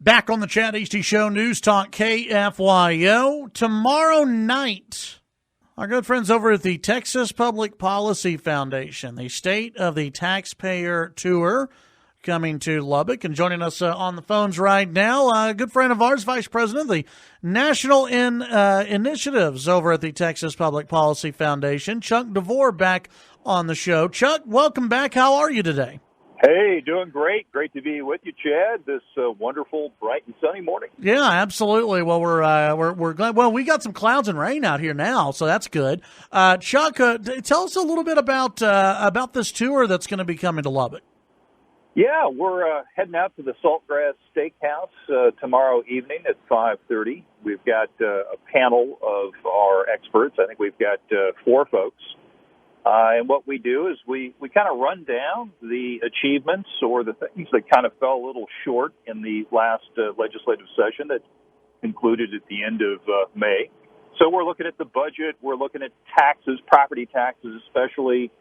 Back on the Chad Easty Show, News Talk KFYO. Tomorrow night, our good friends over at the Texas Public Policy Foundation, the State of the Taxpayer Tour, coming to Lubbock. And joining us on the phones right now, a good friend of ours, Vice President of the National Initiatives over at the Texas Public Policy Foundation, Chuck DeVore, back on the show. Chuck, welcome back. How are you today? Hey, doing great. Great to be with you, Chad, this wonderful, bright and sunny morning. Yeah, absolutely. Well, we're glad. Well, we got some clouds and rain out here now, so that's good. Chuck, tell us a little bit about this tour that's going to be coming to Lubbock. Yeah, we're heading out to the Saltgrass Steakhouse tomorrow evening at 5:30. We've got a panel of our experts. I think we've got 4 folks. And what we do is we kind of run down the achievements or the things that kind of fell a little short in the last legislative session that concluded at the end of May. So we're looking at the budget. We're looking at taxes, property taxes especially,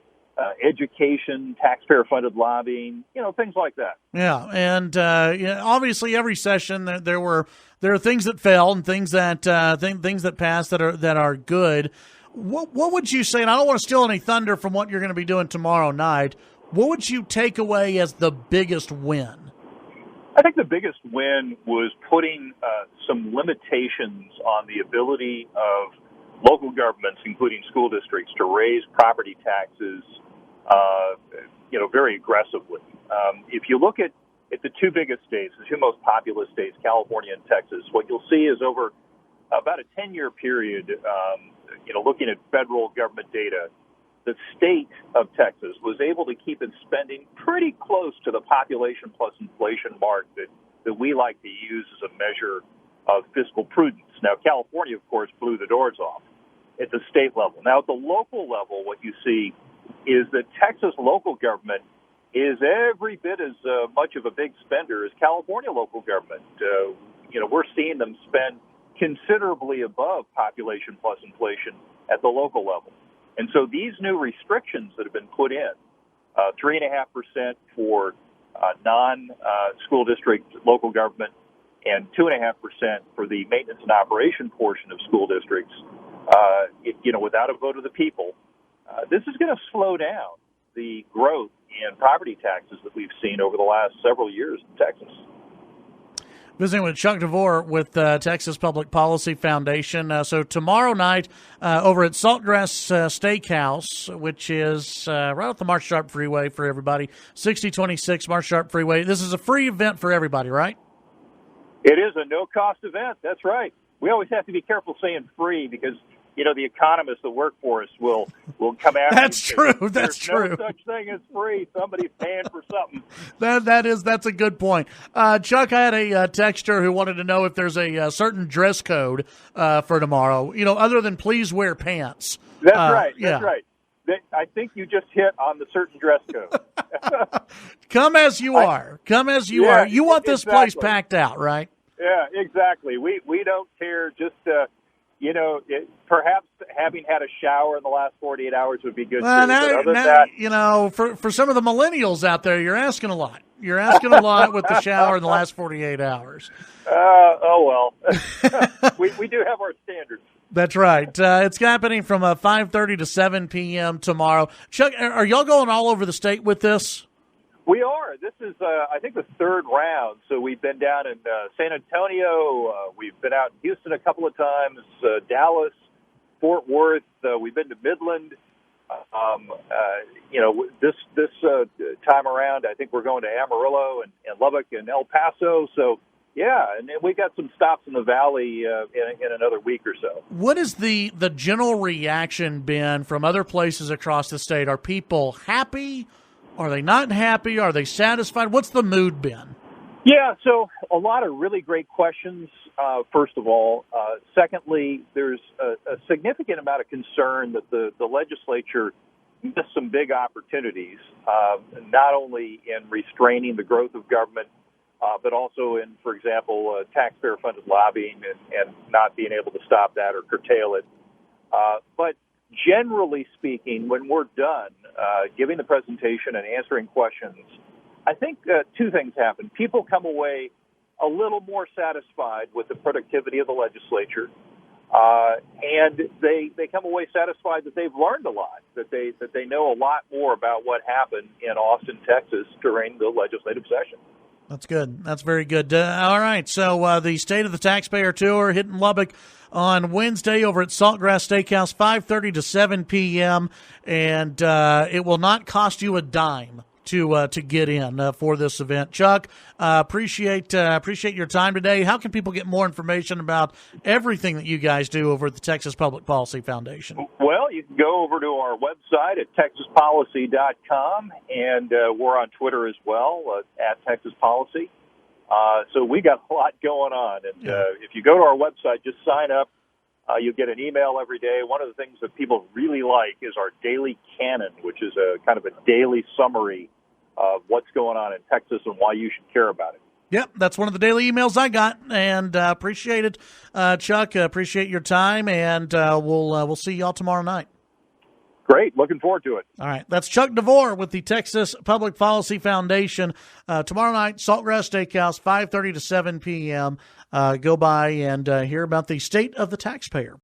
education, taxpayer-funded lobbying, things like that. Yeah, and obviously every session there are things that fell and things that things that passed that are good. What would you say, and I don't want to steal any thunder from what you're going to be doing tomorrow night, what would you take away as the biggest win? I think the biggest win was putting some limitations on the ability of local governments, including school districts, to raise property taxes, very aggressively. If you look at the 2 biggest states, the 2 most populous states, California and Texas, what you'll see is over about a 10-year period, looking at federal government data, the state of Texas was able to keep its spending pretty close to the population plus inflation mark that we like to use as a measure of fiscal prudence. Now, California, of course, blew the doors off at the state level. Now, at the local level, what you see is that Texas local government is every bit as much of a big spender as California local government. We're seeing them spend considerably above population plus inflation at the local level. And so these new restrictions that have been put in, 3.5% for non-school district local government and 2.5% for the maintenance and operation portion of school districts, without a vote of the people, this is going to slow down the growth in property taxes that we've seen over the last several years in Texas. Visiting with Chuck DeVore with Texas Public Policy Foundation. So tomorrow night over at Saltgrass Steakhouse, which is right off the Marsh Sharp Freeway for everybody, 6026 Marsh Sharp Freeway. This is a free event for everybody, right? It is a no-cost event. That's right. We always have to be careful saying free because, the economists that work for us will come after That's true. That's true. There's no such thing as free. Somebody's paying for something. That's a good point. Chuck, I had a texter who wanted to know if there's a certain dress code for tomorrow, other than please wear pants. That's right. Yeah. That's right. I think you just hit on the certain dress code. Come as you are. Come as you are. You want this place packed out, right? Yeah, exactly. We don't care. Just, perhaps having had a shower in the last 48 hours would be good, too. For some of the millennials out there, you're asking a lot. You're asking a lot with the shower in the last 48 hours. Oh, well. we do have our standards. That's right. It's happening from 5:30 to 7 p.m. tomorrow. Chuck, are y'all going all over the state with this? We are. This is, I think, the 3rd round. So we've been down in San Antonio. We've been out in Houston a couple of times, Dallas, Fort Worth. We've been to Midland. This time around, I think we're going to Amarillo and Lubbock and El Paso. So, yeah, and we got some stops in the valley in another week or so. What has the general reaction been from other places across the state? Are people happy? Are they not happy? Are they satisfied? What's the mood been? Yeah, so a lot of really great questions, first of all. Secondly, there's a significant amount of concern that the legislature missed some big opportunities, not only in restraining the growth of government, but also in, for example, taxpayer-funded lobbying and not being able to stop that or curtail it. But generally speaking, when we're done giving the presentation and answering questions, I think 2 things happen. People come away a little more satisfied with the productivity of the legislature, and they come away satisfied that they've learned a lot, that they know a lot more about what happened in Austin, Texas during the legislative session. That's good. That's very good. All right. So the State of the Taxpayer Tour hitting Lubbock on Wednesday over at Saltgrass Steakhouse, 5:30 to 7 p.m., and it will not cost you a dime to get in for this event. Chuck, appreciate your time today. How can people get more information about everything that you guys do over at the Texas Public Policy Foundation? Well, you can go over to our website at texaspolicy.com, and we're on Twitter as well, at Texas Policy. So we got a lot going on. And if you go to our website, just sign up. You'll get an email every day. One of the things that people really like is our daily canon, which is a kind of a daily summary of what's going on in Texas and why you should care about it. Yep, that's one of the daily emails I got, and appreciate it, Chuck. Appreciate your time, and we'll see y'all tomorrow night. Great, looking forward to it. All right, that's Chuck DeVore with the Texas Public Policy Foundation. Tomorrow night, Saltgrass Steakhouse, 5:30 to 7 p.m. Go by and hear about the State of the Taxpayer.